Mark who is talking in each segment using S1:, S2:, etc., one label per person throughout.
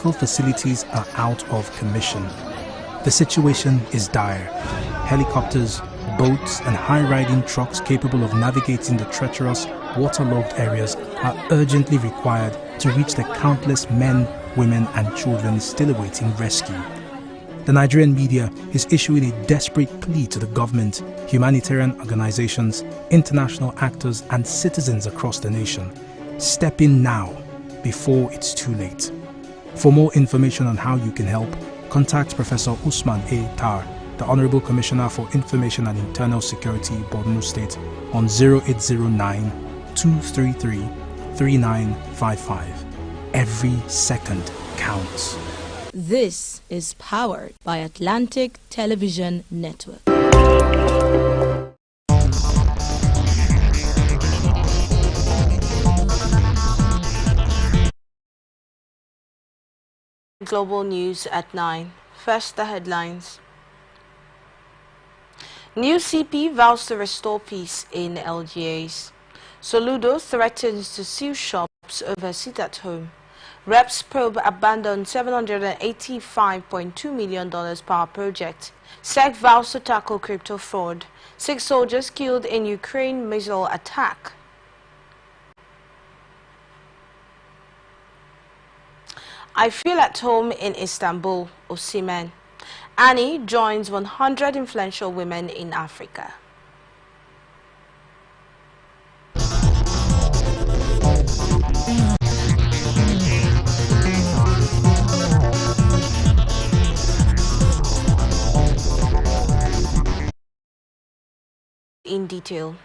S1: medical facilities are out of commission. The situation is dire. Helicopters, boats and high-riding trucks capable of navigating the treacherous, waterlogged areas are urgently required to reach the countless men, women and children still awaiting rescue. The Nigerian media is issuing a desperate plea to the government, humanitarian organizations, international actors and citizens across the nation. Step in now, before it's too late. For more information on how you can help, contact Professor Usman A. Tar, the Honorable Commissioner for Information and Internal Security, Borno State, on 0809-233-3955. Every second counts.
S2: This is powered by Atlantic Television Network.
S3: Global news at 9. First, the headlines. New CP vows to restore peace in LGAs. Soludo threatens to sue shops over sit at home. Reps probe abandoned $785.2 million power project. SEC vows to tackle crypto fraud. 6 soldiers killed in Ukraine missile attack. I feel at home in Istanbul, Osimhen. Annie joins 100 influential women in Africa. In detail.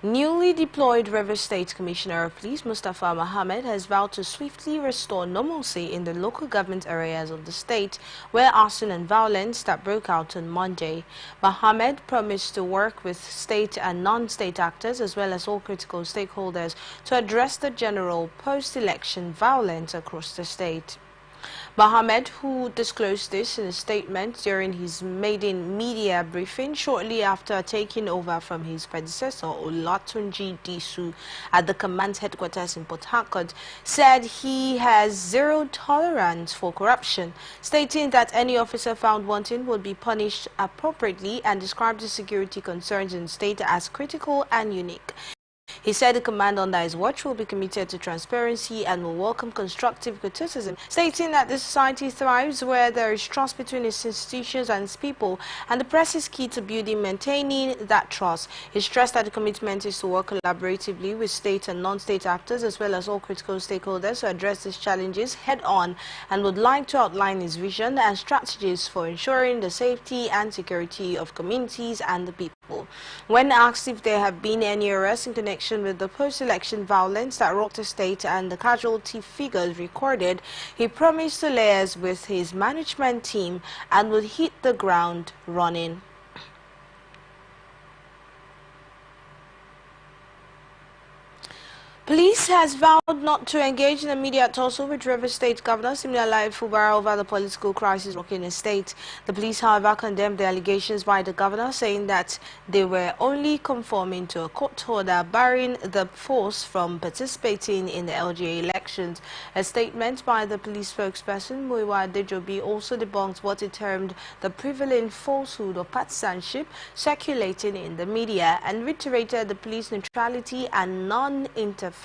S3: Newly deployed River State Commissioner of Police Mustafa Mohammed has vowed to swiftly restore normalcy in the local government areas of the state where arson and violence that broke out on Monday. Mohammed promised to work with state and non-state actors as well as all critical stakeholders to address the general post-election violence across the state. Mohammed, who disclosed this in a statement during his maiden media briefing shortly after taking over from his predecessor Olatunji Disu at the command headquarters in Port Harcourt, said he has zero tolerance for corruption, stating that any officer found wanting would be punished appropriately and described the security concerns in the state as critical and unique. He said the command under his watch will be committed to transparency and will welcome constructive criticism, stating that the society thrives where there is trust between its institutions and its people, and the press is key to building and maintaining that trust. He stressed that the commitment is to work collaboratively with state and non-state actors as well as all critical stakeholders to address these challenges head-on, and would like to outline his vision and strategies for ensuring the safety and security of communities and the people. When asked if there have been any arrests in connection with the post-election violence that rocked the state and the casualty figures recorded, he promised to liaise with his management team and would hit the ground running. Police has vowed not to engage in immediate tussle with River State Governor Siminalayi Fubara over the political crisis rocking the state. The police, however, condemned the allegations by the governor, saying that they were only conforming to a court order barring the force from participating in the LGA elections. A statement by the police spokesperson, Muyiwa Adejobi, also debunked what he termed the prevalent falsehood of partisanship circulating in the media and reiterated the police neutrality and non-interference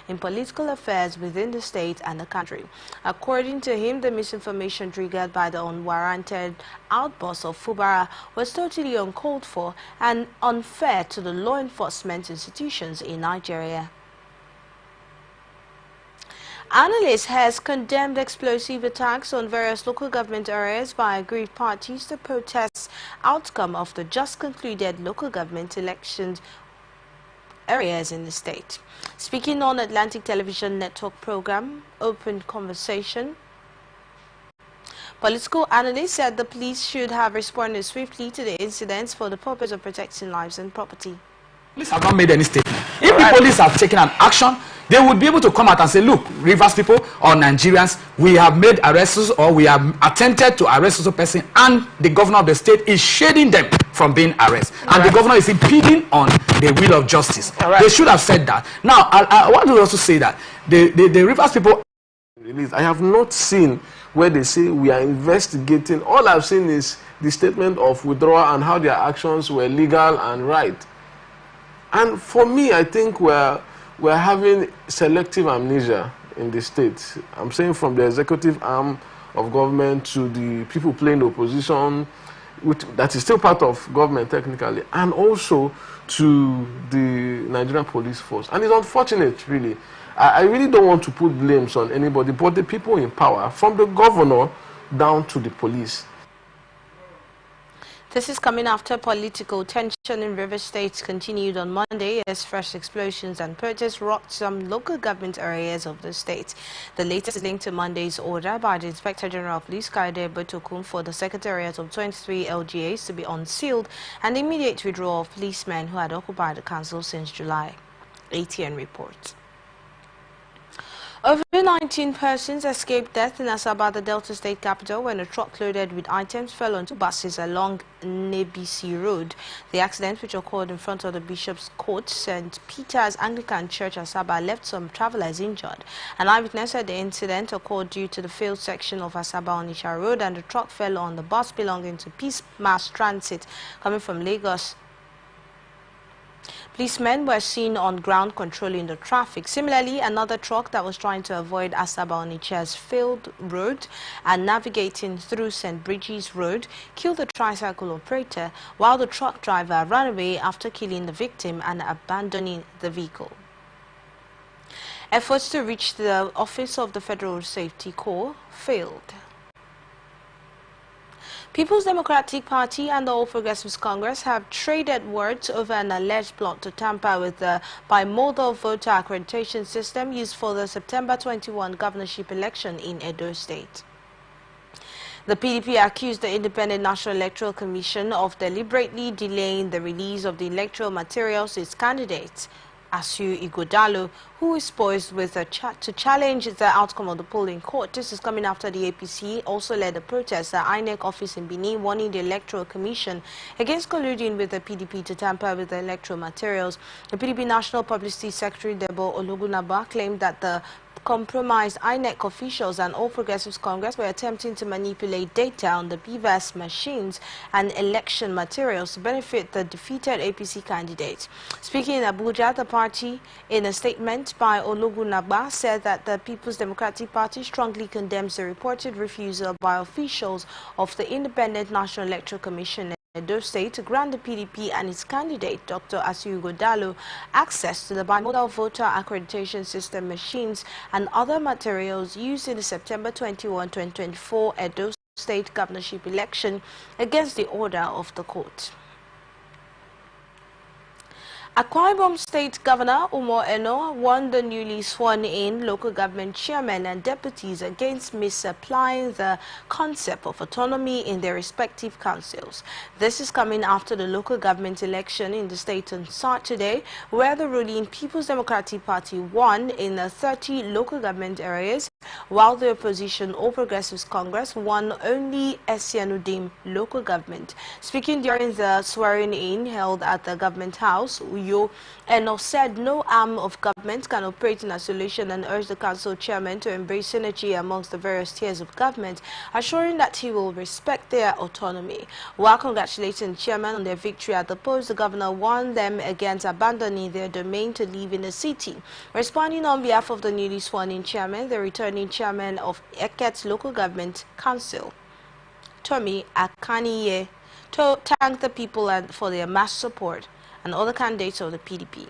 S3: in political affairs within the state and the country. According to him, the misinformation triggered by the unwarranted outburst of Fubara was totally uncalled for and unfair to the law enforcement institutions in Nigeria. Analyst has condemned explosive attacks on various local government areas by aggrieved parties to protest outcome of the just concluded local government elections areas in the state. Speaking on Atlantic Television Network program Open Conversation, political analysts said the police should have responded swiftly to the incidents for the purpose of protecting lives and property.
S4: Police have not made any statement. If the police have taken an action, they would be able to come out and say, look, Rivers people or Nigerians, we have made arrests or we have attempted to arrest a person and the governor of the state is shading them from being arrested. And the governor is impeding on the will of justice. They should have said that. Now, I want to also say that the Rivers people...
S5: released. I have not seen where they say we are investigating. All I've seen is the statement of withdrawal and how their actions were legal and right. And for me, I think we're having selective amnesia in the state. I'm saying from the executive arm of government to the people playing the opposition, that is still part of government technically, and also to the Nigerian police force. And it's unfortunate, really. I really don't want to put blames on anybody, but the people in power, from the governor down to the police.
S3: This is coming after political tension in River State continued on Monday as fresh explosions and protests rocked some local government areas of the state. The latest is linked to Monday's order by the Inspector General of Police, Kaide Botokun, for the secretariat of 23 LGAs to be unsealed and the immediate withdrawal of policemen who had occupied the council since July. ATN reports. Over 19 persons escaped death in Asaba, the Delta State capital, when a truck loaded with items fell onto buses along Nebisi Road. The accident, which occurred in front of the Bishop's Court, St. Peter's Anglican Church, Asaba, left some travelers injured. An eyewitness said the incident occurred due to the failed section of Asaba-Onitsha Road, and the truck fell on the bus belonging to Peace Mass Transit coming from Lagos. Policemen were seen on ground controlling the traffic. Similarly, another truck that was trying to avoid Asaba-Onitsha's failed road and navigating through St. Bridges Road killed the tricycle operator, while the truck driver ran away after killing the victim and abandoning the vehicle. Efforts to reach the office of the Federal Safety Corps failed. People's Democratic Party and the All Progressives Congress have traded words over an alleged plot to tamper with the bimodal voter accreditation system used for the September 21 governorship election in Edo State. The PDP accused the Independent National Electoral Commission of deliberately delaying the release of the electoral materials to its candidates. Asiu Ighodalo, who is poised with to challenge the outcome of the polling court. This is coming after the APC also led a protest at INEC office in Benin, warning the Electoral Commission against colluding with the PDP to tamper with the electoral materials. The PDP National Publicity Secretary Debo Ologunagba claimed that the compromised INEC officials and All Progressives Congress were attempting to manipulate data on the BVAS machines and election materials to benefit the defeated APC candidates. Speaking in Abuja, the party, in a statement by Ologunagba, said that the People's Democratic Party strongly condemns the reported refusal by officials of the Independent National Electoral Commission Edo State to grant the PDP and its candidate, Dr. Asiu Ighodalo, access to the bimodal voter accreditation system machines and other materials used in the September 21, 2024 Edo State governorship election against the order of the court. Akwa Ibom State Governor Umo Eno warned the newly sworn-in local government chairmen and deputies against misapplying the concept of autonomy in their respective councils. This is coming after the local government election in the state on Saturday, where the ruling People's Democratic Party won in 30 local government areas, while the opposition All Progressives Congress won only Esianudim local government. Speaking during the swearing-in held at the government house, Eno said no arm of government can operate in isolation and urged the council chairman to embrace synergy amongst the various tiers of government, assuring that he will respect their autonomy. While congratulating the chairman on their victory at the polls, the governor warned them against abandoning their domain to live in the city. Responding on behalf of the newly sworn-in chairman, the returning chairman of Eket Local Government Council, Tomi Akaniye, to thank the people for their mass support and other candidates of the PDP.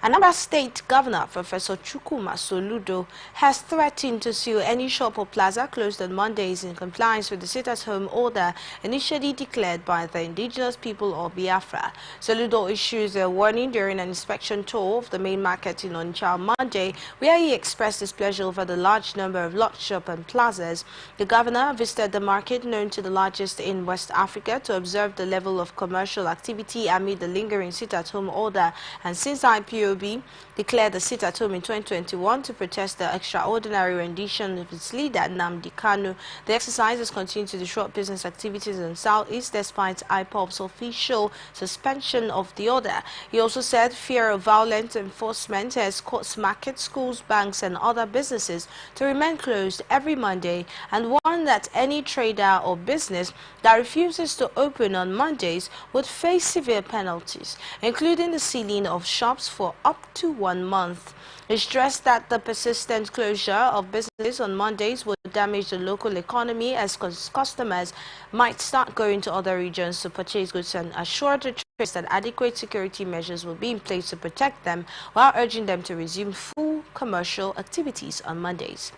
S3: Anambra State Governor Professor Chukwuma Soludo has threatened to seal any shop or plaza closed on Mondays in compliance with the sit-at-home order initially declared by the indigenous people of Biafra. Soludo issues a warning during an inspection tour of the main market in Onitsha on Monday, where he expressed displeasure over the large number of locked shops and plazas. The governor visited the market, known to the largest in West Africa, to observe the level of commercial activity amid the lingering sit-at-home order, and since IPO Ugorobi declared a sit-at-home in 2021 to protest the extraordinary rendition of its leader, Nnamdi Kanu. The exercises continue to disrupt business activities in the southeast despite IPOB's official suspension of the order. He also said fear of violent enforcement has caused markets, schools, banks and other businesses to remain closed every Monday, and warned that any trader or business that refuses to open on Mondays would face severe penalties, including the sealing of shops for up to 1 month. He stressed that the persistent closure of businesses on Mondays would damage the local economy as customers might start going to other regions to purchase goods, and assured the traders that adequate security measures will be in place to protect them, while urging them to resume full commercial activities on Mondays.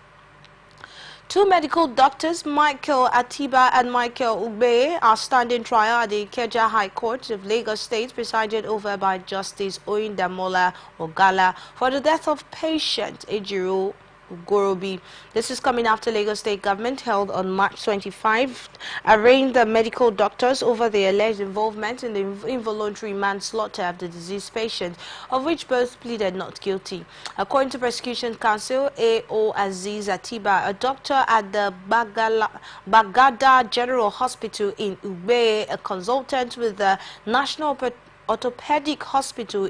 S3: Two medical doctors, Michael Atiba and Michael Ugbe, are standing trial at the Ikeja High Court of Lagos State, presided over by Justice Oyindamola Ogala, for the death of patient Ejiro Ugorobi. This is coming after Lagos State government held on March 25 arraigned the medical doctors over the alleged involvement in the involuntary manslaughter of the deceased patient, of which both pleaded not guilty. According to prosecution counsel A.O. Aziz Atiba, a doctor at the Bagada General Hospital in Ugbe, a consultant with the National Orthopedic Hospital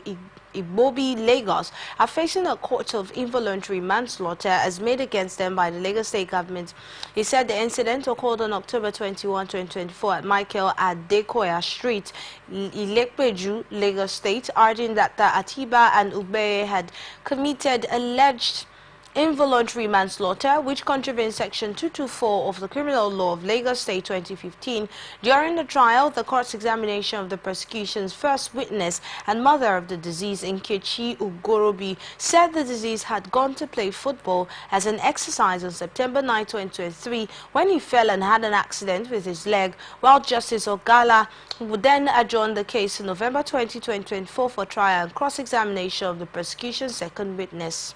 S3: Igbobi, Lagos, are facing a court of involuntary manslaughter as made against them by the Lagos State government. He said the incident occurred on October 21, 2024 at Michael Adekoya Street, Ilepeju, Lagos State, arguing that the Atiba and Ugbe had committed alleged involuntary manslaughter, which contravenes Section 224 of the Criminal Law of Lagos State 2015. During the trial, the court's examination of the prosecution's first witness and mother of the deceased, Nkechi Ugorobi, said the deceased had gone to play football as an exercise on September 9, 2023, when he fell and had an accident with his leg, while Justice Ogala would then adjourn the case to November 20, 2024 for trial and cross-examination of the prosecution's second witness.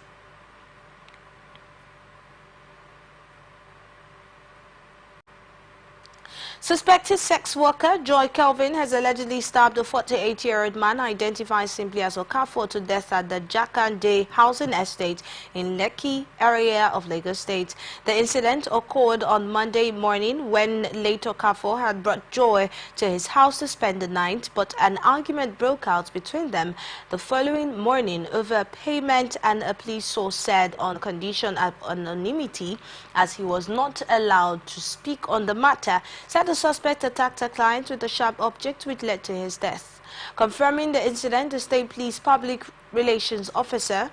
S3: Suspected sex worker Joy Kelvin has allegedly stabbed a 48-year-old man identified simply as Okafor to death at the Jakande housing estate in Lekki area of Lagos State. The incident occurred on Monday morning when late Okafor had brought Joy to his house to spend the night, but an argument broke out between them the following morning over payment, and a police source said on condition of anonymity, as he was not allowed to speak on the matter, said the suspect attacked a client with a sharp object which led to his death. Confirming the incident, the State Police Public Relations Officer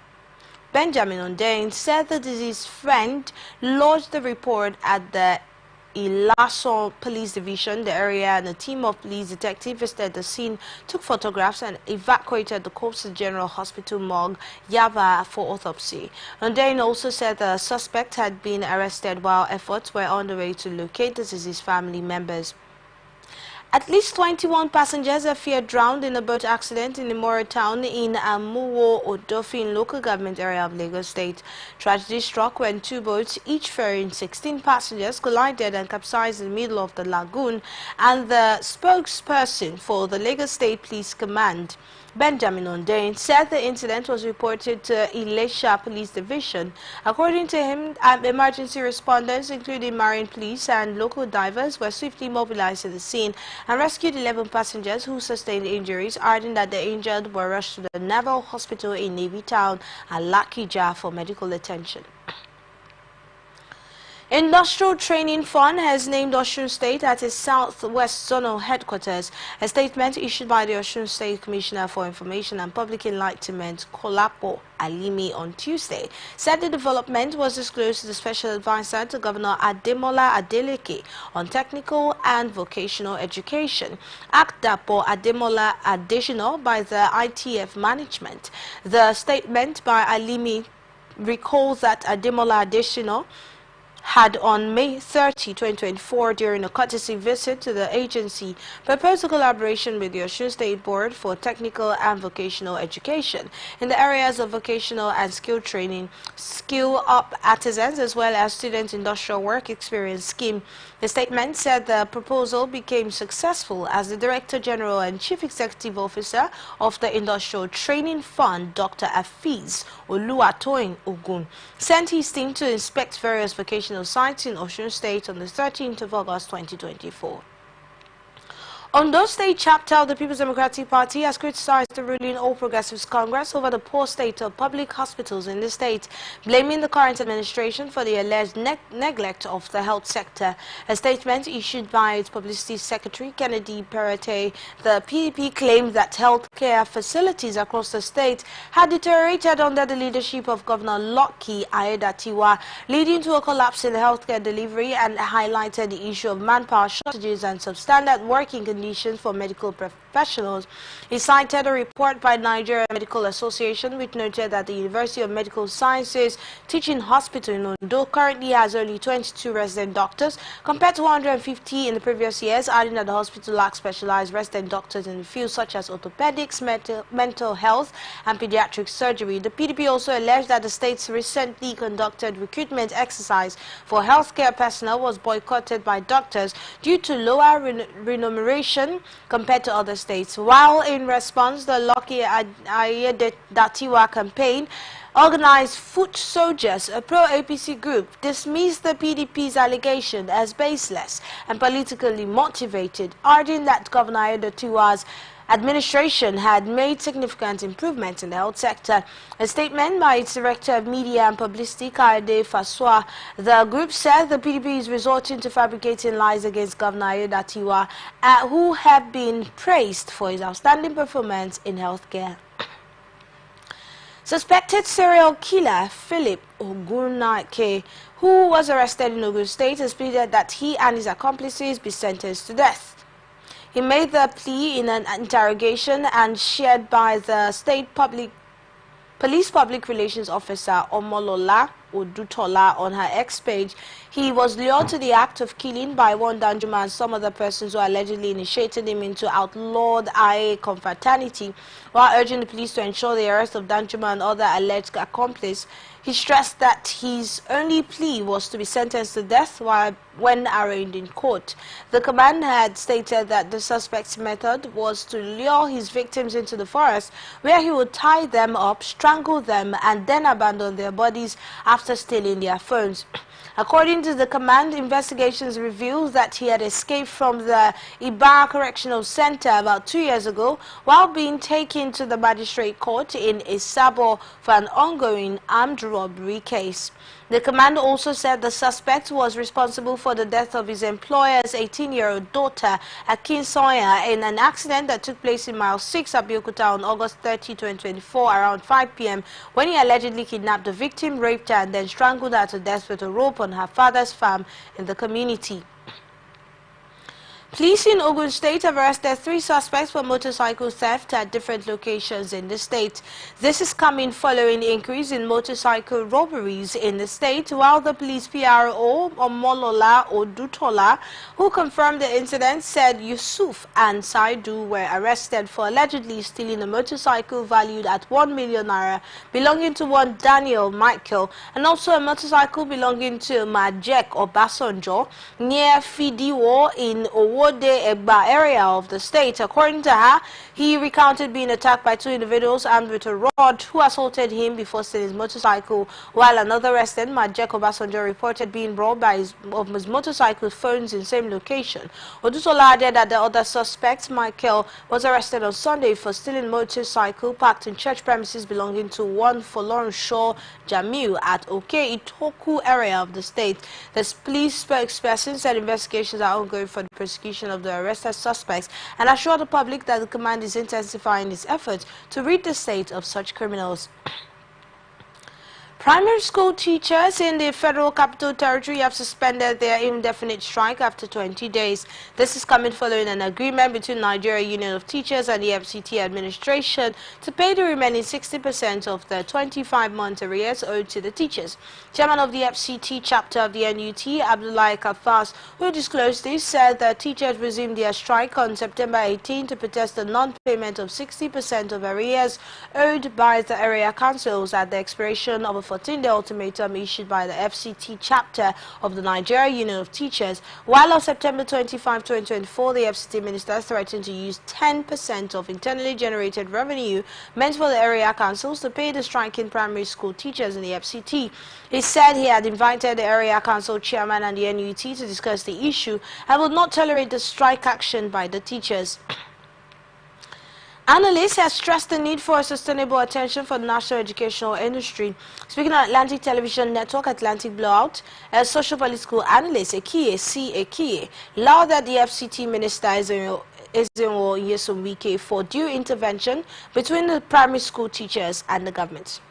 S3: Benjamin Ondain said the deceased friend lodged the report at the Ilaso Police Division, the area, and a team of police detectives visited the scene, took photographs and evacuated the corpse to General Hospital Morgue, Yaba, for autopsy. Ondain also said the suspect had been arrested while efforts were on the way to locate the deceased family members. At least 21 passengers are feared drowned in a boat accident in Imoro town in Amuwo, Odofin local government area of Lagos State. Tragedy struck when two boats, each ferrying 16 passengers, collided and capsized in the middle of the lagoon, and the spokesperson for the Lagos State Police Command, Benjamin Ondain, said the incident was reported to Ilesha Police Division. According to him, emergency responders, including marine police and local divers, were swiftly mobilized to the scene and rescued 11 passengers who sustained injuries, adding that the injured were rushed to the Naval Hospital in Navy Town and Lakija for medical attention. Industrial Training Fund has named Osun State at its Southwest Zonal Headquarters. A statement issued by the Osun State Commissioner for Information and Public Enlightenment, Kolapo Alimi, on Tuesday said the development was disclosed to the Special Advisor to Governor Ademola Adeleke on Technical and Vocational Education, Akdapo Ademola Adesina, by the ITF management. The statement by Alimi recalls that Ademola Adesina had on May 30, 2024, during a courtesy visit to the agency, proposed a collaboration with the Osun State Board for Technical and Vocational Education in the areas of vocational and skill training, skill up artisans, as well as student industrial work experience scheme. The statement said the proposal became successful as the Director General and Chief Executive Officer of the Industrial Training Fund, Dr. Afiz Oluwatoyin Ogun, sent his team to inspect various vocational sites in Osun State on the 13th of August 2024. Ondo State chapter of the People's Democratic Party has criticized the ruling All Progressives Congress over the poor state of public hospitals in the state, blaming the current administration for the alleged neglect of the health sector. A statement issued by its publicity secretary, Kennedy Perete, the PDP claimed that healthcare facilities across the state had deteriorated under the leadership of Governor Lucky Aiyedatiwa, leading to a collapse in healthcare delivery, and highlighted the issue of manpower shortages and substandard working conditions for medical professionals. He cited a report by Nigeria Medical Association which noted that the University of Medical Sciences Teaching Hospital in Ondo currently has only 22 resident doctors compared to 150 in the previous years, adding that the hospital lacks specialized resident doctors in the fields such as orthopedics, mental health and pediatric surgery. The PDP also alleged that the state's recently conducted recruitment exercise for healthcare personnel was boycotted by doctors due to lower remuneration compared to other states. While in response, the Lucky Aiyedatiwa campaign organized Foot Soldiers, a pro-APC group, dismissed the PDP's allegation as baseless and politically motivated, arguing that Governor Aiyedatiwa's administration had made significant improvements in the health sector. A statement by its Director of Media and Publicity, Kaide Faswa, the group said the PDP is resorting to fabricating lies against Governor Aiyedatiwa, who have been praised for his outstanding performance in healthcare. Suspected serial killer Philip Ogunake, who was arrested in Ogun State, has pleaded that he and his accomplices be sentenced to death. He made the plea in an interrogation and shared by the state police public relations officer Omolola Odutola on her X page. He was lured to the act of killing by one Danjuma and some other persons who allegedly initiated him into outlawed IA confraternity. While urging the police to ensure the arrest of Danjuma and other alleged accomplices, he stressed that his only plea was to be sentenced to death when arraigned in court. The command had stated that the suspect's method was to lure his victims into the forest, where he would tie them up, strangle them, and then abandon their bodies after stealing their phones. According to the command, investigations revealed that he had escaped from the Ibar Correctional Center about 2 years ago while being taken to the magistrate court in Isabo for an ongoing armed robbery case. The command also said the suspect was responsible for the death of his employer's 18-year-old daughter, Akin Soya, in an accident that took place in Mile 6, Abeokuta on August 30, 2024, around 5 p.m. when he allegedly kidnapped the victim, raped her, and then strangled her to death with a rope on her father's farm in the community. Police in Ogun State have arrested 3 suspects for motorcycle theft at different locations in the state. This is coming following the increase in motorcycle robberies in the state, while the police PRO, Omolola Odutola, who confirmed the incident, said Yusuf and Saidu were arrested for allegedly stealing a motorcycle valued at 1 million naira belonging to one Daniel Michael, and also a motorcycle belonging to Majek Obasanjo near Fidiwo in Owode Egba area of the state. According to her, he recounted being attacked by 2 individuals armed with a rod who assaulted him before stealing his motorcycle, while another resident, Majek Obasanjo, reported being robbed of his motorcycle phones in same location. Odutola added that the other suspect, Michael, was arrested on Sunday for stealing motorcycle parked in church premises belonging to one Forlorn Shaw Jamil at Oke Itoku area of the state. The police spokesperson said investigations are ongoing for the prosecution of the arrested suspects and assured the public that the command is intensifying its efforts to rid the state of such criminals. Primary school teachers in the Federal Capital Territory have suspended their indefinite strike after 20 days. This is coming following an agreement between Nigeria Union of Teachers and the FCT administration to pay the remaining 60% of the 25-month arrears owed to the teachers. Chairman of the FCT chapter of the NUT, Abdullahi Kafas, who disclosed this, said that teachers resumed their strike on September 18 to protest the non-payment of 60% of arrears owed by the area councils at the expiration of a 14-day ultimatum issued by the FCT chapter of the Nigeria Union of Teachers, while on September 25, 2024, the FCT minister threatened to use 10% of internally generated revenue meant for the area councils to pay the striking primary school teachers in the FCT. He said he had invited the area council chairman and the NUT to discuss the issue and would not tolerate the strike action by the teachers. Analysts have stressed the need for a sustainable attention for the national educational industry. Speaking on Atlantic Television Network Atlantic Blowout, a social-political analyst, Ekie C. Ekie, lauded the FCT minister Ezenwo Yesomike for due intervention between the primary school teachers and the government.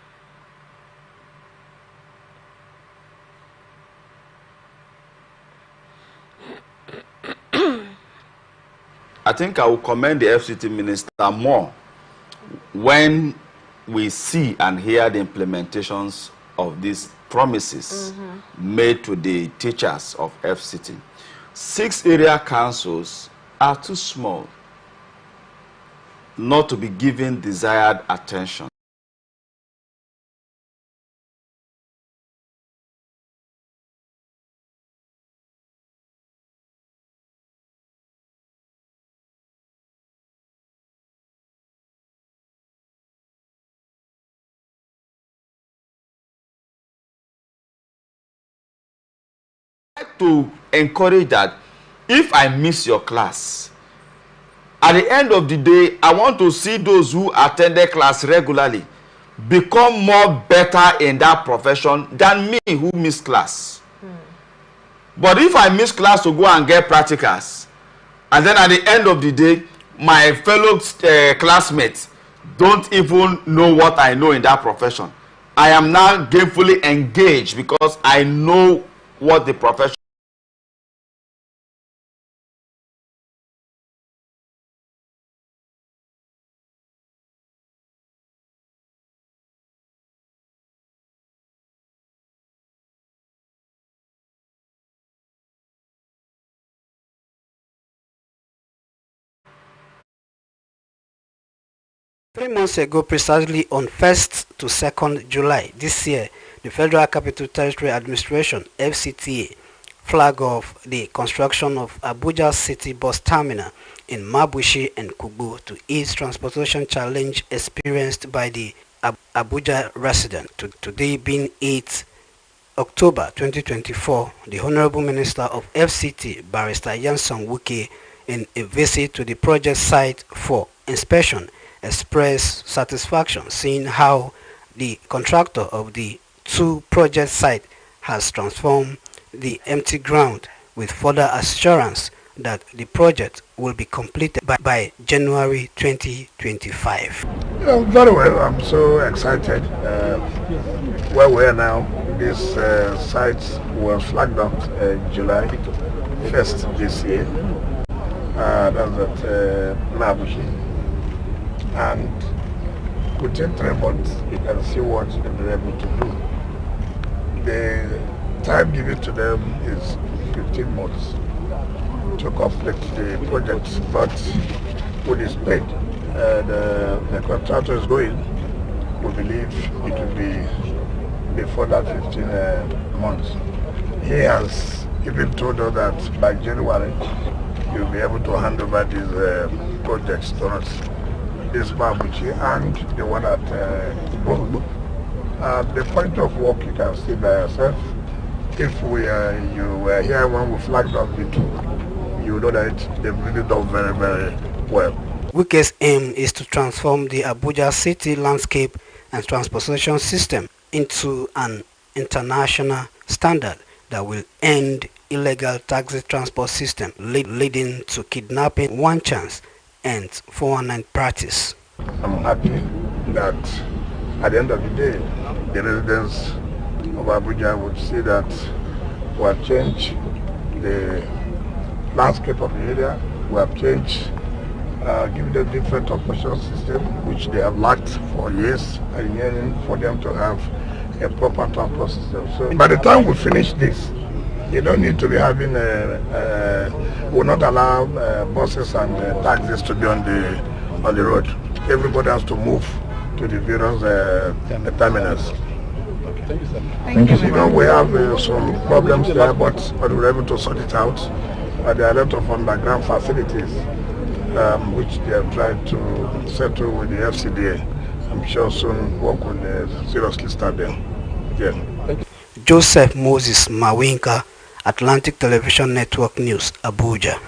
S6: I think I will commend the FCT minister more when we see and hear the implementations of these promises made to the teachers of FCT. 6 area councils are too small not to be given desired attention. To encourage that if I miss your class, at the end of the day, I want to see those who attended class regularly become more better in that profession than me who missed class. But if I miss class to go and get practicals, and then at the end of the day, my fellow classmates don't even know what I know in that profession, I am now gainfully engaged because I know what the profession.
S7: Three months ago, precisely on 1st to 2nd July this year, the Federal Capital Territory Administration, FCTA, flagged off the construction of Abuja City Bus Terminal in Mabushi and Kubu to ease transportation challenge experienced by the Abuja resident. Today being 8 October 2024, the Honorable Minister of FCT, Barrister Yanson Wuke, in a visit to the project site for inspection, expressed satisfaction seeing how the contractor of the 2 project site has transformed the empty ground, with further assurance that the project will be completed by January 2025.
S8: Very well, I'm so excited. Where we are now, this site was flagged up July 1st this year. That's at Mabushi. And within 3 months, you can see what they've been able to do. The time given to them is 15 months to complete the project, but with the speed the contractor is going, we believe it will be before that 15 months. He has even told us that by January, you'll be able to hand over these projects to us. This Mabuchi and the one at Kubo. The point of work you can see by yourself. If you were here when we flagged up the 2, you know that they've really done very, very well.
S7: Wuke's aim is to transform the Abuja city landscape and transportation system into an international standard that will end illegal taxi transport system leading to kidnapping, one chance, and 419 practice.
S8: I'm happy that at the end of the day, the residents of Abuja would see that we have changed the landscape of the area. We have changed, given them different operation system, which they have lacked for years, and yearning for them to have a proper transport system. So by the time we finish this, you don't need to be having will not allow buses and taxis to be on the road. Everybody has to move to the various terminals.
S9: Thank you.
S8: You know, we have some problems there, but we were able to sort it out. There are a lot of underground facilities which they have tried to settle with the FCDA. I'm sure soon work will seriously start there. Yeah.
S7: Joseph Moses Mawinka, Atlantic Television Network News, Abuja.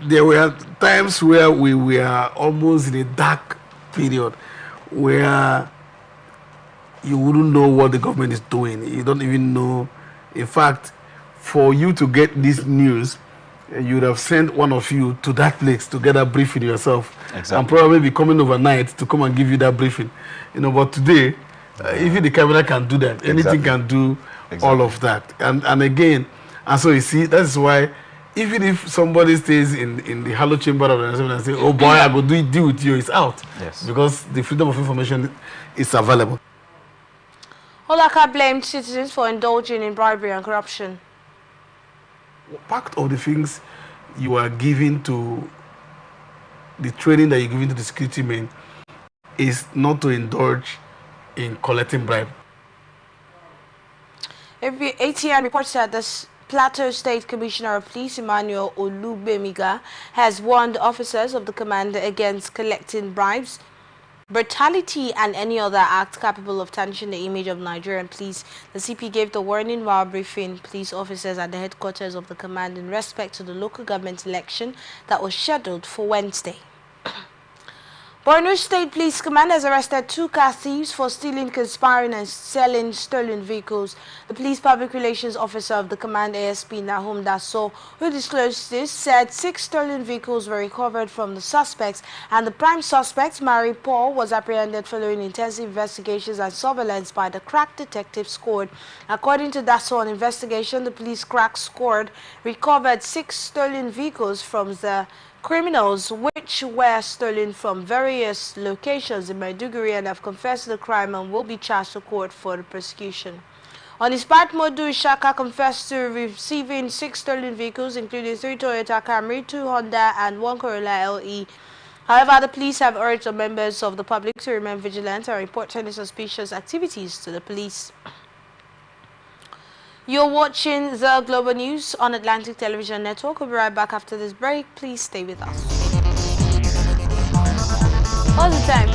S5: there were times where we were almost in a dark period where you wouldn't know what the government is doing. You don't even know. In fact, for you to get this news, you would have sent one of you to that place to get a briefing yourself.
S6: Exactly.
S5: And probably be coming overnight to come and give you that briefing. But today, even the camera can do that. Anything can do all of that. And again, and so you see, that is why even if somebody stays in the hollow chamber of the organization and say, oh boy, I go deal with you, it's out.
S6: Yes.
S5: Because the freedom of information is available.
S3: Olaka blamed citizens for indulging in bribery and corruption.
S5: Part of the things you are giving to the training that you're giving to the security men is not to indulge in collecting bribe.
S3: ATN reports that the Plateau State Commissioner of Police Emmanuel Olubemiga has warned officers of the command against collecting bribes, brutality and any other act capable of tarnishing the image of Nigerian police. The CP gave the warning while briefing police officers at the headquarters of the command in respect to the local government election that was scheduled for Wednesday. Borno State Police Command has arrested 2 car thieves for stealing, conspiring and selling stolen vehicles. The Police Public Relations Officer of the command, ASP Nahum Daso, who disclosed this, said 6 stolen vehicles were recovered from the suspects and the prime suspect, Mary Paul, was apprehended following intensive investigations and surveillance by the crack detective squad. According to Daso, on investigation, the police crack squad recovered 6 stolen vehicles from the criminals, which were stolen from various locations in Maiduguri, and have confessed the crime and will be charged to court for the prosecution. On his part, Modu Ishaka confessed to receiving 6 stolen vehicles, including 3 Toyota Camry, 2 Honda, and 1 Corolla LE. However, the police have urged the members of the public to remain vigilant and report any suspicious activities to the police. You're watching the Global News on Atlantic Television Network. We'll be right back after this break. Please stay with us. All the time.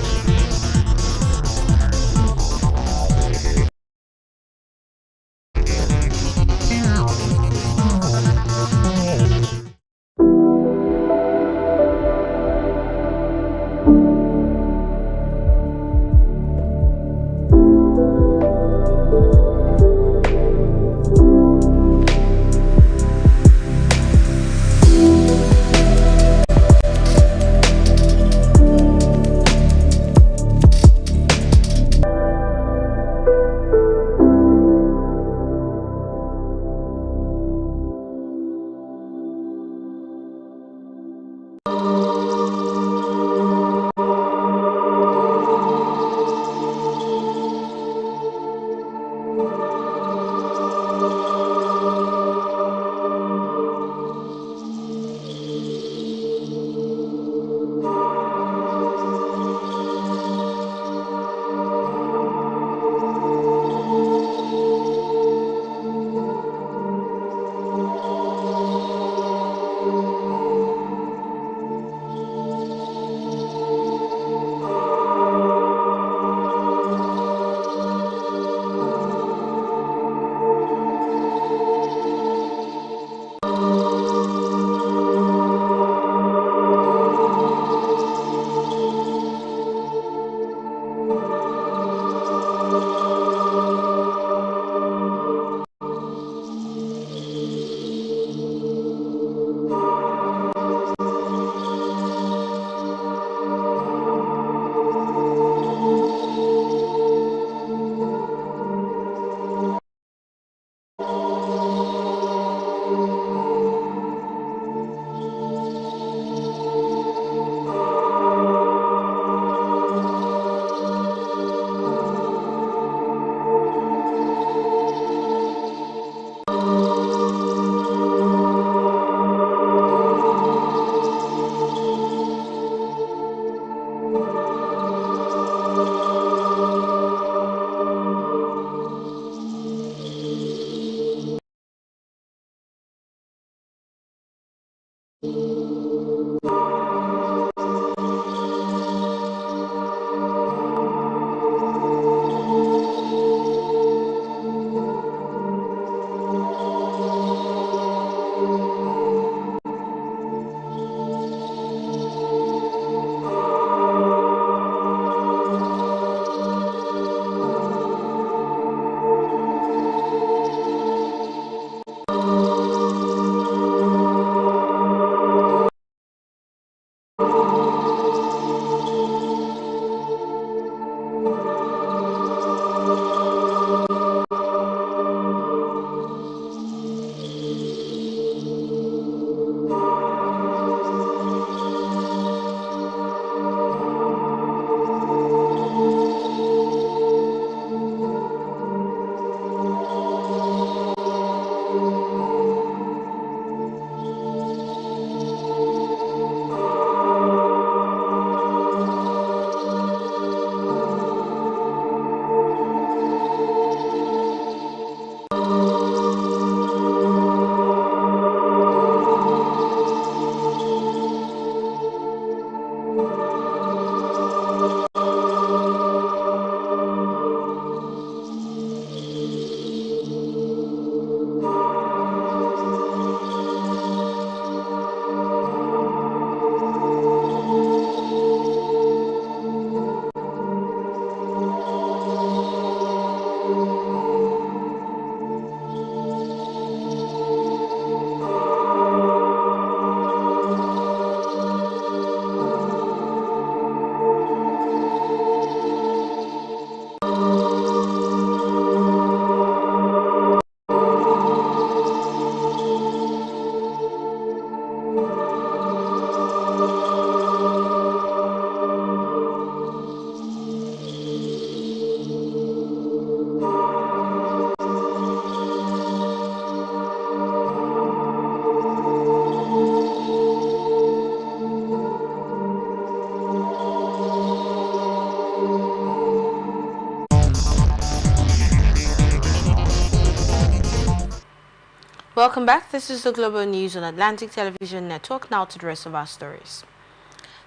S3: Welcome back. This is the Global News on Atlantic Television Network. Now to the rest of our stories.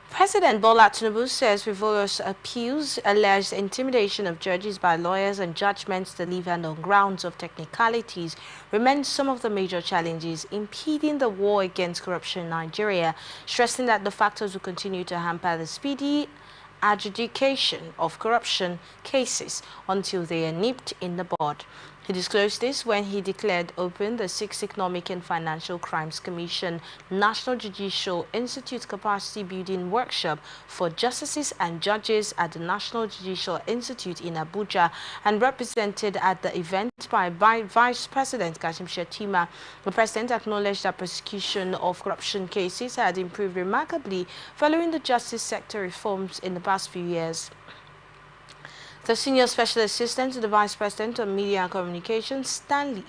S3: President Bola Tinubu says frivolous appeals, alleged intimidation of judges by lawyers and judgments delivered on grounds of technicalities remain some of the major challenges impeding the war against corruption in Nigeria, stressing that the factors will continue to hamper the speedy adjudication of corruption cases until they are nipped in the bud. He disclosed this when he declared open the 6th Economic and Financial Crimes Commission National Judicial Institute Capacity Building Workshop for Justices and Judges at the National Judicial Institute in Abuja, and represented at the event by Vice President Kashim Shettima. The President acknowledged that prosecution of corruption cases had improved remarkably following the justice sector reforms in the past few years. The Senior Special Assistant to the Vice President on Media and Communications, Stanley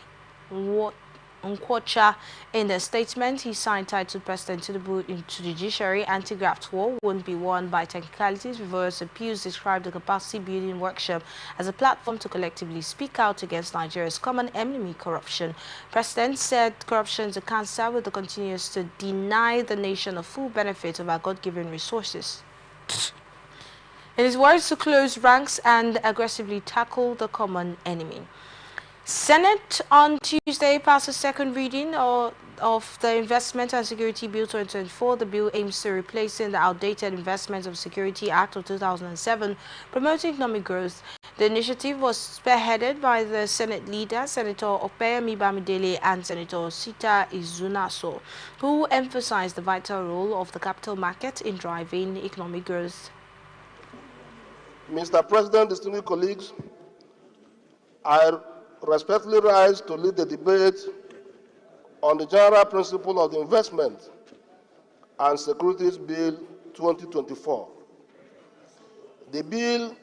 S3: Nkwocha, in the statement he signed titled President Tinubu into Judiciary, Anti-Graft War won't be won by technicalities, frivolous appeals, described the capacity building workshop as a platform to collectively speak out against Nigeria's common enemy, corruption. President said corruption is a cancer which continues to deny the nation a full benefit of our God-given resources. In his words, to close ranks and aggressively tackle the common enemy. Senate on Tuesday passed a second reading of the Investment and Security Bill 2024. The bill aims to replace the outdated Investment and Security Act of 2007, promoting economic growth. The initiative was spearheaded by the Senate leader, Senator Opeyemi Bamidele, and Senator Sita Izunaso, who emphasized the vital role of the capital market in driving economic growth.
S10: Mr. President, distinguished colleagues, I respectfully rise to lead the debate on the general principle of the Investment and Securities Bill 2024. The bill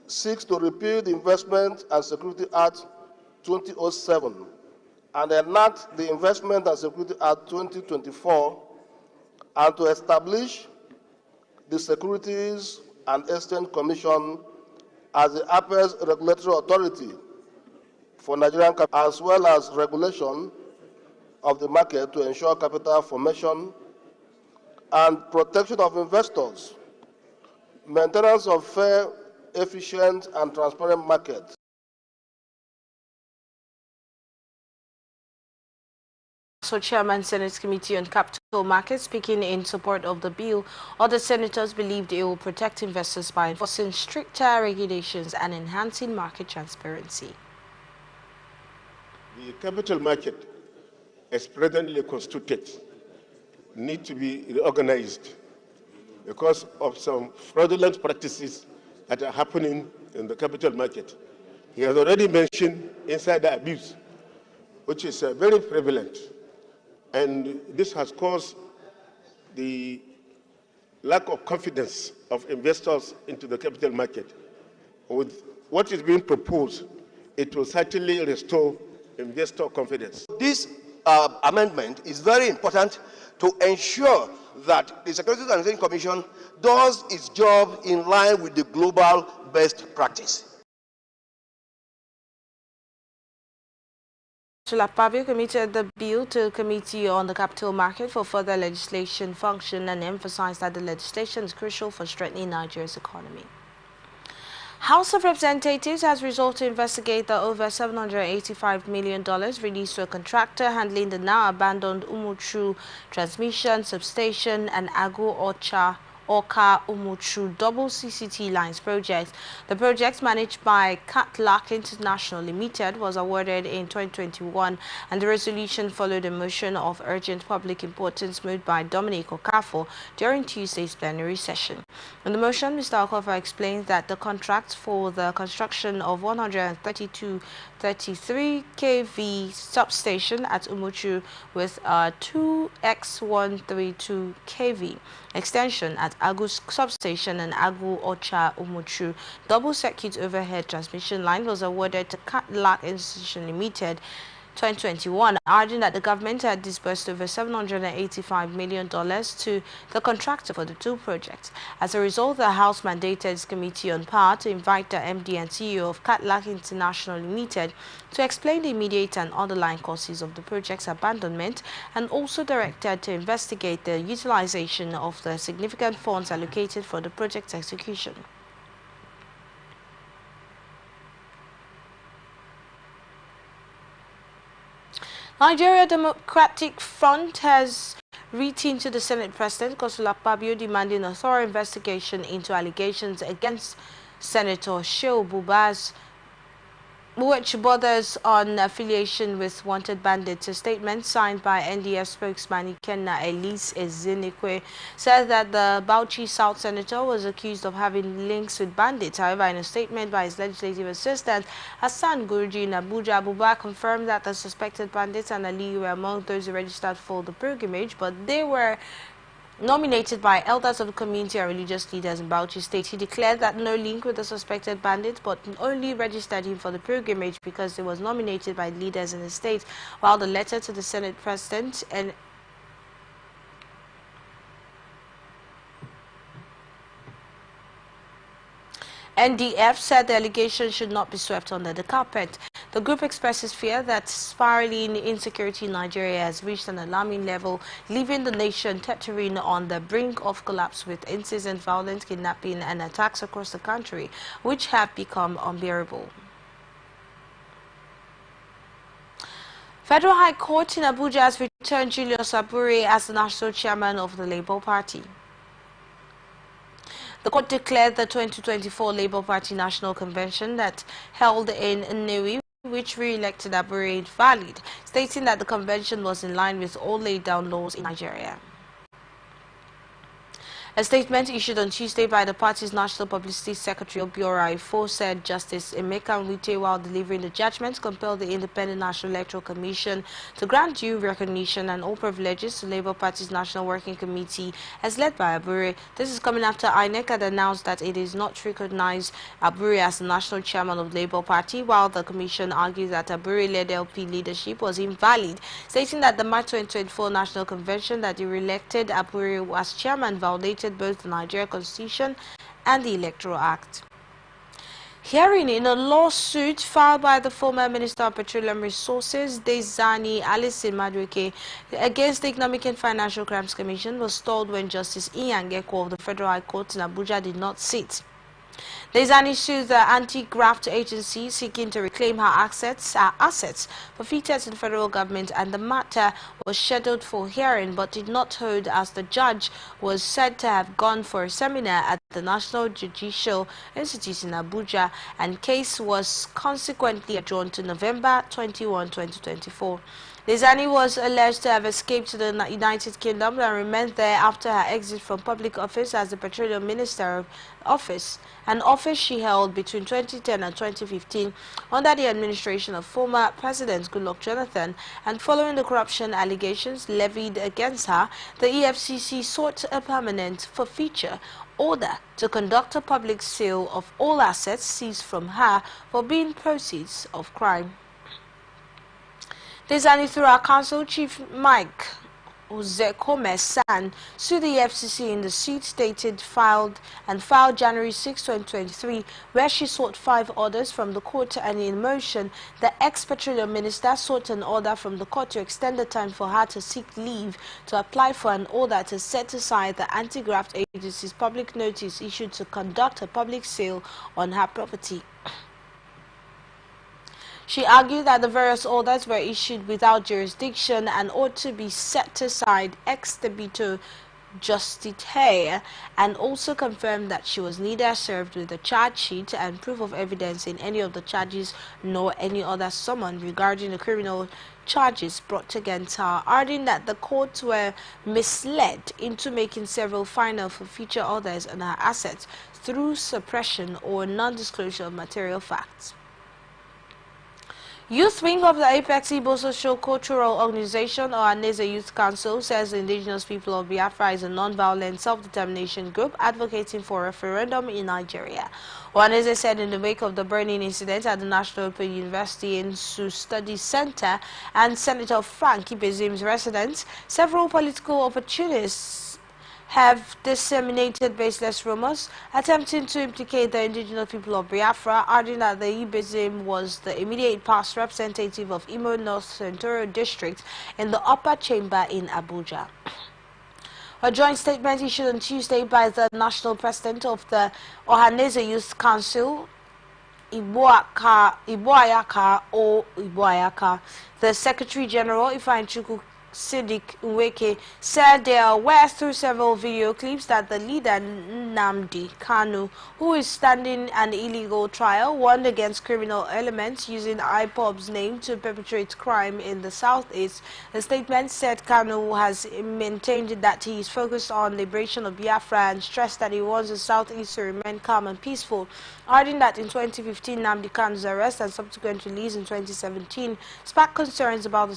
S10: seeks to repeal the Investment and Security Act 2007 and enact the Investment and Security Act 2024 and to establish the Securities and Exchange Commission as the apex regulatory authority for Nigerian capital, as well as regulation of the market to ensure capital formation and protection of investors, maintenance of fair, efficient, and transparent markets.
S3: So Chairman Senate Committee on Capital Markets, speaking in support of the bill, other senators believed it will protect investors by enforcing stricter regulations and enhancing market transparency.
S11: The capital market, as presently constituted, need to be reorganized because of some fraudulent practices that are happening in the capital market. He has already mentioned insider abuse, which is very prevalent. And this has caused the lack of confidence of investors into the capital market. With what is being proposed, it will certainly restore investor confidence.
S12: This amendment is very important to ensure that the Securities and Exchange Commission does its job in line with the global best practice.
S3: Pavio committed the bill to the Committee on the Capital Market for further legislation function and emphasized that the legislation is crucial for strengthening Nigeria's economy. House of Representatives has resolved to investigate the over $785 million released to a contractor handling the now abandoned Umuchu transmission substation and Agu Oka Umuchu double CCT lines project. The project, managed by Catlak International Limited, was awarded in 2021, and the resolution followed a motion of urgent public importance moved by Dominic Okafor during Tuesday's plenary session. In the motion, Mr. Okafor explained that the contract for the construction of 132-33 kV substation at Umuchu with a 2x132 kV extension at Agu's substation and Agu Ocha Umuchu double circuit overhead transmission line was awarded to Catlak Institution Limited 2021, arguing that the government had disbursed over $785 million to the contractor for the two projects. As a result, the House mandated its Committee on Power to invite the MD and CEO of Cadillac International Limited to explain the immediate and underlying causes of the project's abandonment, and also directed to investigate the utilization of the significant funds allocated for the project's execution. Nigeria Democratic Front has written to the Senate President Godswill Akpabio demanding a thorough investigation into allegations against Senator Shehu Buba's, which borders on affiliation with wanted bandits. A statement signed by NDF spokesman Ikenna Elise Ezenikwe said that the Bauchi South senator was accused of having links with bandits. However, in a statement by his legislative assistant Hassan Guruji in Abuja, Buba confirmed that the suspected bandits and Ali were among those who registered for the pilgrimage, but they were nominated by elders of the community and religious leaders in Bauchi State. He declared that no link with the suspected bandits, but only registered him for the pilgrimage because he was nominated by leaders in the state, while the letter to the Senate President and NDF said the allegation should not be swept under the carpet. The group expresses fear that spiraling insecurity in Nigeria has reached an alarming level, leaving the nation teetering on the brink of collapse with incessant violence, kidnapping and attacks across the country, which have become unbearable. Federal High Court in Abuja has returned Julius Abure as the national chairman of the Labour Party. The court declared the 2024 Labour Party National Convention that held in Nnewi, which re-elected Abure, invalid, stating that the convention was in line with all laid down laws in Nigeria. A statement issued on Tuesday by the party's National Publicity Secretary Obiora Ifo said Justice Emeka Nwite, while delivering the judgment, compelled the Independent National Electoral Commission to grant due recognition and all privileges to Labour Party's National Working Committee as led by Abure. This is coming after INEC had announced that it is not recognized Abure as the national chairman of the Labour Party, while the commission argues that Abure-led LP leadership was invalid, stating that the March 2024 National Convention that he re-elected Abure as chairman violated both the Nigeria Constitution and the Electoral Act. Hearing in a lawsuit filed by the former Minister of Petroleum Resources, Dezani Alison Madueke, against the Economic and Financial Crimes Commission was stalled when Justice Ian Geko of the Federal High Court in Abuja did not sit. Dezani sued the anti-graft agency seeking to reclaim her assets forfeited to the federal government, and the matter was scheduled for hearing but did not hold as the judge was said to have gone for a seminar at the National Judicial Institute in Abuja, and case was consequently adjourned to November 21, 2024. Dezani was alleged to have escaped to the United Kingdom and remained there after her exit from public office as the Petroleum Minister of Office, an office she held between 2010 and 2015 under the administration of former President Goodluck Jonathan. And following the corruption allegations levied against her, the EFCC sought a permanent forfeiture order to conduct a public sale of all assets seized from her for being proceeds of crime. Dezani, through our counsel, Chief Mike Uzekome-san, sued the FCC in the suit filed January 6, 2023, where she sought 5 orders from the court, and in motion, the ex-petroleum minister sought an order from the court to extend the time for her to seek leave to apply for an order to set aside the anti-graft agency's public notice issued to conduct a public sale on her property. She argued that the various orders were issued without jurisdiction and ought to be set aside ex debito justitiae, and also confirmed that she was neither served with a charge sheet and proof of evidence in any of the charges nor any other summons regarding the criminal charges brought against her, arguing that the courts were misled into making several final forfeiture orders on her assets through suppression or non-disclosure of material facts. Youth wing of the Apex Igbo Social Cultural Organization, or Aneze Youth Council, says the indigenous people of Biafra is a non-violent self-determination group advocating for a referendum in Nigeria. Aneze said in the wake of the burning incident at the National Open University in Sioux Studies Center and Senator Frank Ibezim's residence, several political opportunists have disseminated baseless rumors attempting to implicate the indigenous people of Biafra, adding that the Ibezim was the immediate past representative of Imo North Senatorial District in the upper chamber in Abuja. A joint statement issued on Tuesday by the national president of the Ohaneze Youth Council, Ibuayaka, the Secretary General Ifeanyi Sidik Nweke, said they are aware through several video clips that the leader Nnamdi Kanu, who is standing an illegal trial, warned against criminal elements using IPOB's name to perpetrate crime in the southeast. The statement said Kanu has maintained that he is focused on liberation of Biafra and stressed that he wants the southeast to remain calm and peaceful, adding that in 2015 Nnamdi Kanu's arrest and subsequent release in 2017 sparked concerns about the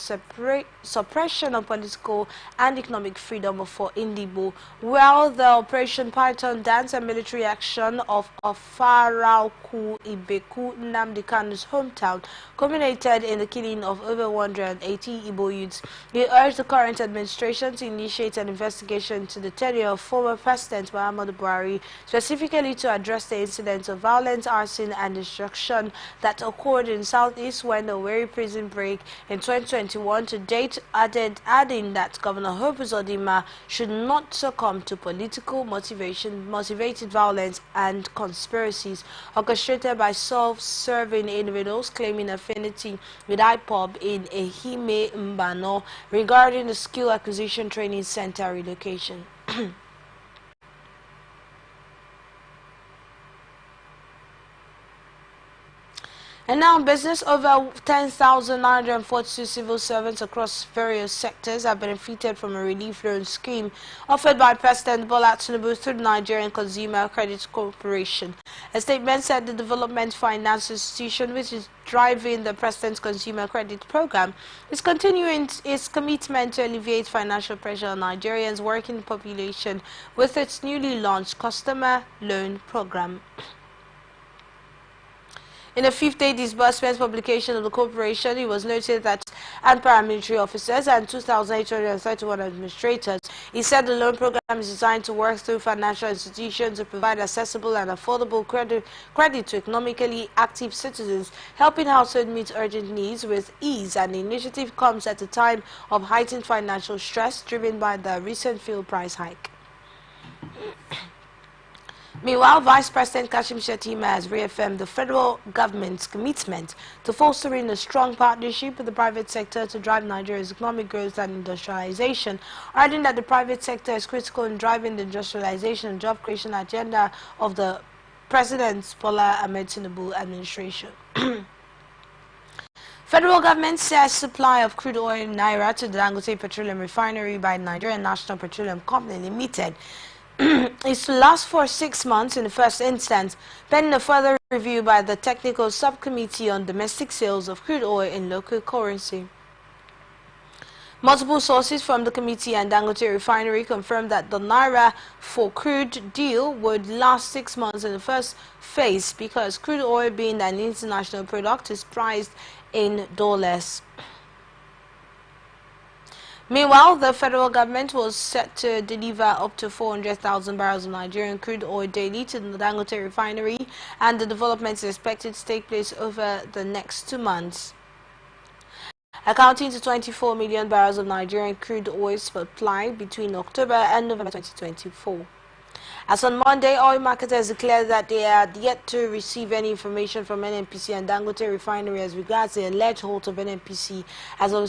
S3: suppression of political and economic freedom for Indibo, while the Operation Python dance and military action of Afarauku Ibeku, Nnamdi Kanu's hometown, culminated in the killing of over 180 Igbo youths. He urged the current administration to initiate an investigation into the tenure of former President Muhammadu Buhari, specifically to address the incidents of violence, arson and destruction that occurred in Southeast when the Owerri prison break in 2021 to date, adding that Governor Hope Uzodinma should not succumb to political motivated violence and conspiracies orchestrated by self-serving individuals claiming affinity with IPOB in Ehime Mbano regarding the Skill Acquisition Training Center relocation. And now, business over 10,942 civil servants across various sectors have benefited from a relief loan scheme offered by President Bola Tinubu through the Nigerian Consumer Credit Corporation. A statement said the development finance institution, which is driving the President's Consumer Credit Program, is continuing its commitment to alleviate financial pressure on Nigerians' working population with its newly launched Customer Loan Program. In a fifth-day disbursement publication of the corporation, it was noted that paramilitary officers and 2,831 administrators. He said the loan program is designed to work through financial institutions to provide accessible and affordable credit to economically active citizens, helping households meet urgent needs with ease. And the initiative comes at a time of heightened financial stress driven by the recent fuel price hike. Meanwhile, Vice President Kashim Shettima has reaffirmed the federal government's commitment to fostering a strong partnership with the private sector to drive Nigeria's economic growth and industrialization, adding that the private sector is critical in driving the industrialization and job creation agenda of the President Bola Ahmed Tinubu administration. Federal government says supply of crude oil in Naira to the Dangote Petroleum Refinery by Nigerian National Petroleum Company Limited is to last for 6 months in the first instance, pending a further review by the Technical Subcommittee on Domestic Sales of Crude Oil in Local Currency. Multiple sources from the committee and Dangote Refinery confirmed that the Naira for crude deal would last 6 months in the first phase because crude oil, being an international product, is priced in dollars. Meanwhile, the federal government was set to deliver up to 400,000 barrels of Nigerian crude oil daily to the Dangote refinery, and the development is expected to take place over the next 2 months, accounting to 24 million barrels of Nigerian crude oil supply between October and November 2024. As on Monday, oil marketers declared that they had yet to receive any information from NNPC and Dangote Refinery as regards the alleged halt of NNPC as a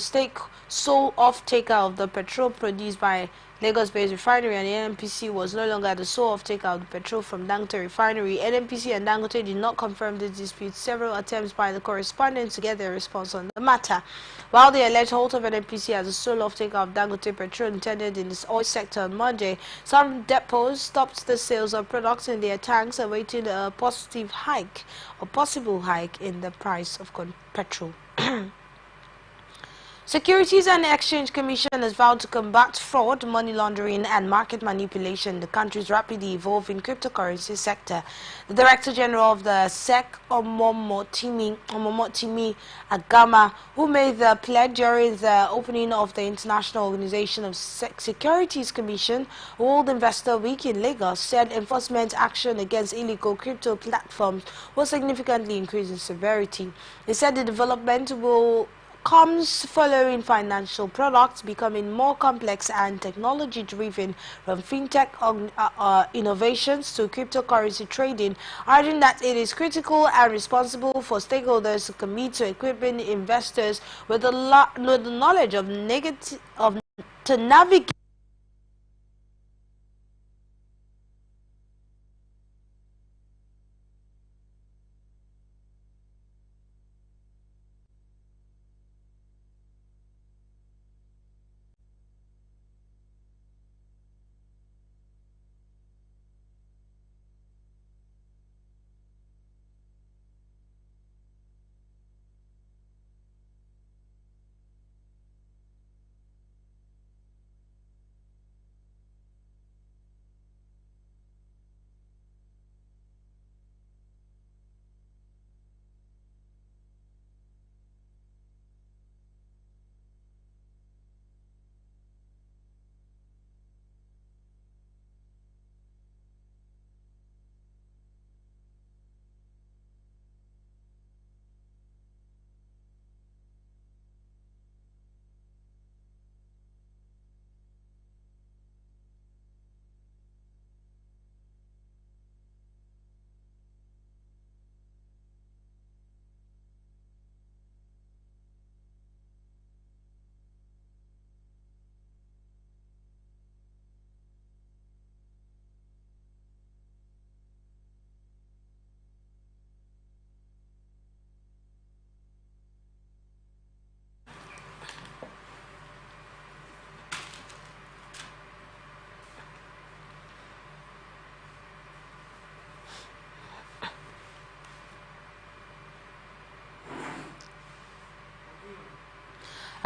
S3: sole off-taker of the petrol produced by Lagos-based refinery, and the NNPC was no longer the sole off-taker of the petrol from Dangote Refinery. NNPC and Dangote did not confirm this dispute. Several attempts by the correspondents to get their response on the matter. While the alleged halt of NNPC as a sole off-taker of Dangote petrol intended in this oil sector on Monday, some depots stopped the sales of products in their tanks, awaiting a possible hike in the price of petrol. Securities and Exchange Commission has vowed to combat fraud, money laundering and market manipulation in the country's rapidly evolving cryptocurrency sector. The Director General of the SEC, Omomotimi Agama, who made the pledge during the opening of the International Organization of Securities Commission World Investor Week in Lagos, said enforcement action against illegal crypto platforms will significantly increase in severity. He said the development comes following financial products becoming more complex and technology-driven, from fintech innovations to cryptocurrency trading, adding that it is critical and responsible for stakeholders to commit to equipping investors with the knowledge to navigate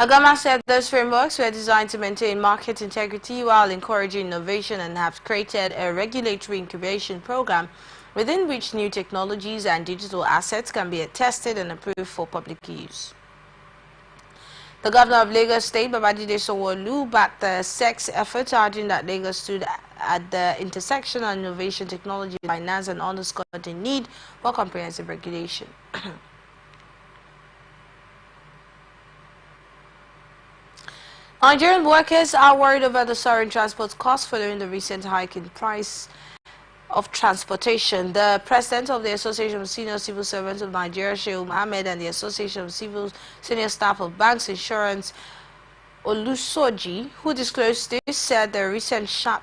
S3: Agama said those frameworks were designed to maintain market integrity while encouraging innovation and have created a regulatory incubation program within which new technologies and digital assets can be tested and approved for public use. The governor of Lagos State, Babajide Sanwo-Olu, backed the SEC's efforts, arguing that Lagos stood at the intersection of innovation, technology, finance, and underscored the need for comprehensive regulation. Nigerian workers are worried over the soaring transport costs following the recent hike in price of transportation. The president of the Association of Senior Civil Servants of Nigeria, Sheikh Mohammed, and the Association of Civil Senior Staff of Banks Insurance, Olusoji, who disclosed this, said the recent sharp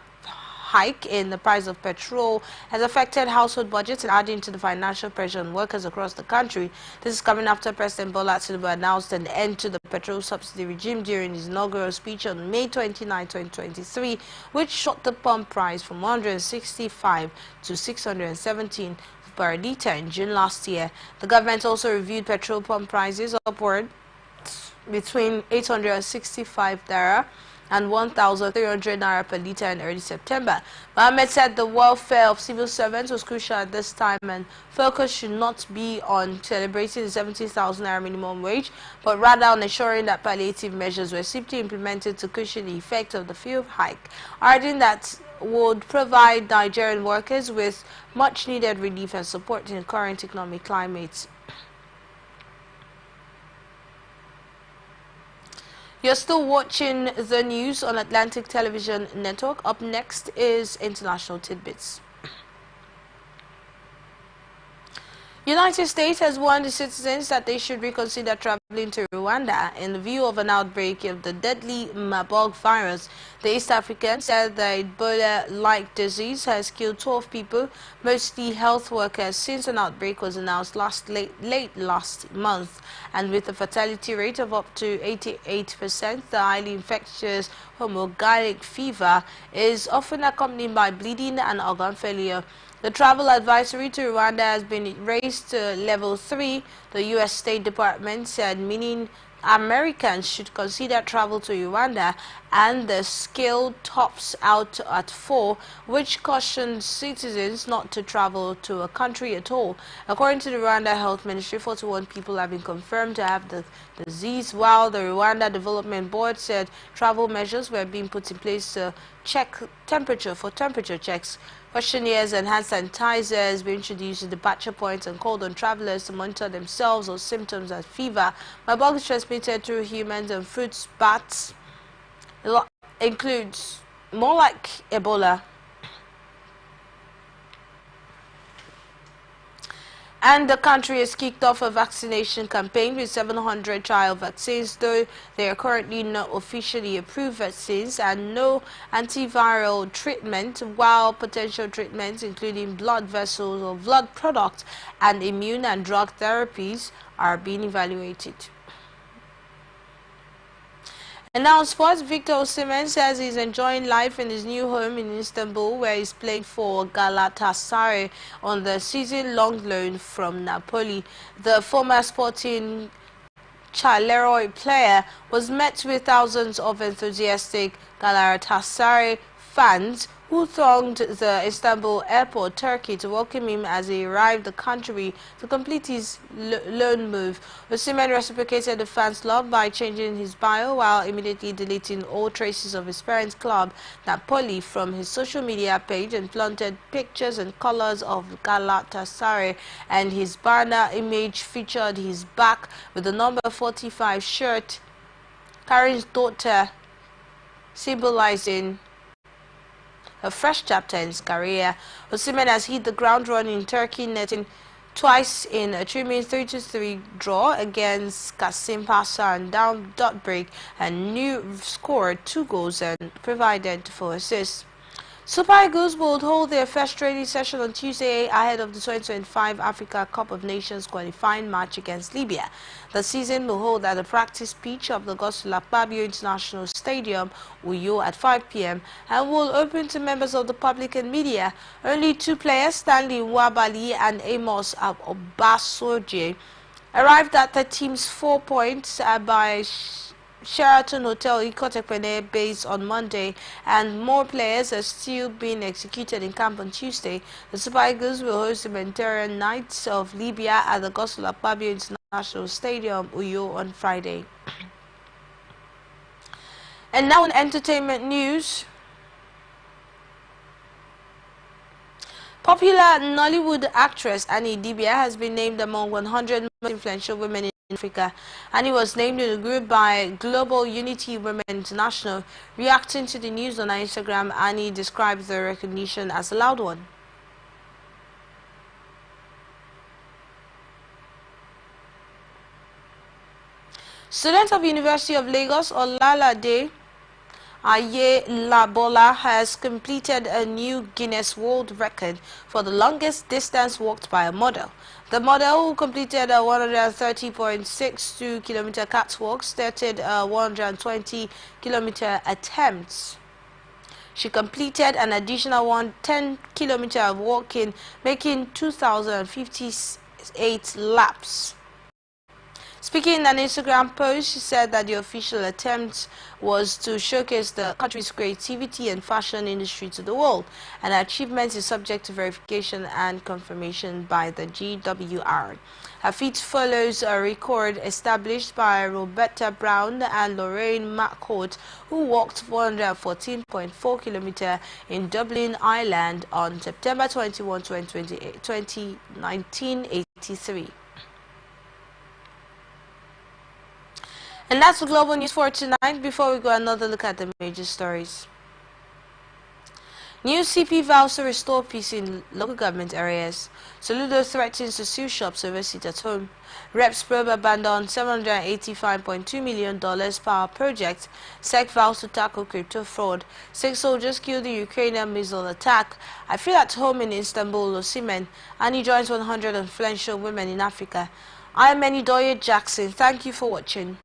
S3: hike in the price of petrol has affected household budgets and adding to the financial pressure on workers across the country. This is coming after President Bola Tinubu announced an end to the petrol subsidy regime during his inaugural speech on May 29, 2023, which shot the pump price from 165 to 617 per litre in June last year. The government also reviewed petrol pump prices upward between 865 naira and 1,300 naira per litre in early September. Mohammed said the welfare of civil servants was crucial at this time and focus should not be on celebrating the 70,000 naira minimum wage, but rather on ensuring that palliative measures were simply implemented to cushion the effect of the fuel hike, adding that would provide Nigerian workers with much needed relief and support in the current economic climate. You're still watching the news on Atlantic Television Network. Up next is International Tidbits. United States has warned its citizens that they should reconsider traveling to Rwanda in view of an outbreak of the deadly Marburg virus. The East African said the Ebola-like disease has killed 12 people, mostly health workers, since an outbreak was announced late last month. And with a fatality rate of up to 88%, the highly infectious hemorrhagic fever is often accompanied by bleeding and organ failure. The travel advisory to Rwanda has been raised to level 3, the U.S. State Department said, meaning Americans should consider travel to Rwanda, and the scale tops out at 4, which cautions citizens not to travel to a country at all. According to the Rwanda Health Ministry, 41 people have been confirmed to have the disease, while the Rwanda Development Board said travel measures were being put in place to check temperature checks. Questionnaires and hand sanitizers were introduced at departure points and called on travelers to monitor themselves or symptoms as fever. Marburg is transmitted through humans and fruits, bats. It includes more like Ebola. And the country has kicked off a vaccination campaign with 700 trial vaccines, though they are currently not officially approved vaccines and no antiviral treatment, while potential treatments including blood vessels or blood products and immune and drug therapies are being evaluated. And now sports, Victor Osimhen says he's enjoying life in his new home in Istanbul, where he's playing for Galatasaray on the season-long loan from Napoli. The former Sporting Charleroi player was met with thousands of enthusiastic Galatasaray fans who thronged the Istanbul airport, Turkey, to welcome him as he arrived the country to complete his loan move. Osimhen reciprocated the fans' love by changing his bio while immediately deleting all traces of his parents' club, Napoli, from his social media page and flaunted pictures and colors of Galatasaray, and his banner image featured his back with the number 45 shirt carrying his daughter, symbolizing a fresh chapter in his career. Osimhen has hit the ground running in Turkey, netting twice in a trimming 3-3 draw against Kasim Pasha and down dot break, and scored 2 goals and provided 4 assists. Super Eagles will hold their first training session on Tuesday ahead of the 2025 Africa Cup of Nations qualifying match against Libya. The season will hold at the practice pitch of the Godswill Akpabio International Stadium, Uyo, at 5 p.m. and will open to members of the public and media. Only 2 players, Stanley Nwabali and Amos Obasoje, arrived at the team's 4 points by Sheraton Hotel Ikotekpene base on Monday, and more players are still being executed in camp on Tuesday. The Super Eagles will host the Mediterranean Knights of Libya at the Godswill Akpabio International Stadium, Uyo, on Friday. And now in entertainment news. Popular Nollywood actress Annie Dibia has been named among 100 most influential women in Africa. Annie was named in the group by Global Unity Women International. Reacting to the news on her Instagram, Annie described the recognition as a loud one. Student of University of Lagos, Olalade Aye Labola, has completed a new Guinness World Record for the longest distance walked by a model. The model, who completed a 130.62 kilometer catwalk, started a 120-kilometer attempt. She completed an additional 110 kilometer of walking, making 2,058 laps. Speaking in an Instagram post, she said that the official attempt was to showcase the country's creativity and fashion industry to the world, and her achievement is subject to verification and confirmation by the GWR. Her feat follows a record established by Roberta Brown and Lorraine McCourt, who walked 414.4 kilometers in Dublin, Ireland on September 21, 1983. And that's the global news for tonight. Before we go, another look at the major stories. New CP vows to restore peace in local government areas. Soludo threatens to sue shops over sit at home. Reps probe abandoned $785.2 million power project. SEC vows to tackle crypto fraud. 6 soldiers killed in Ukrainian missile attack. I feel at home in Istanbul, Osimhen. And he joins 100 influential women in Africa. I am Enidoye Jackson. Thank you for watching.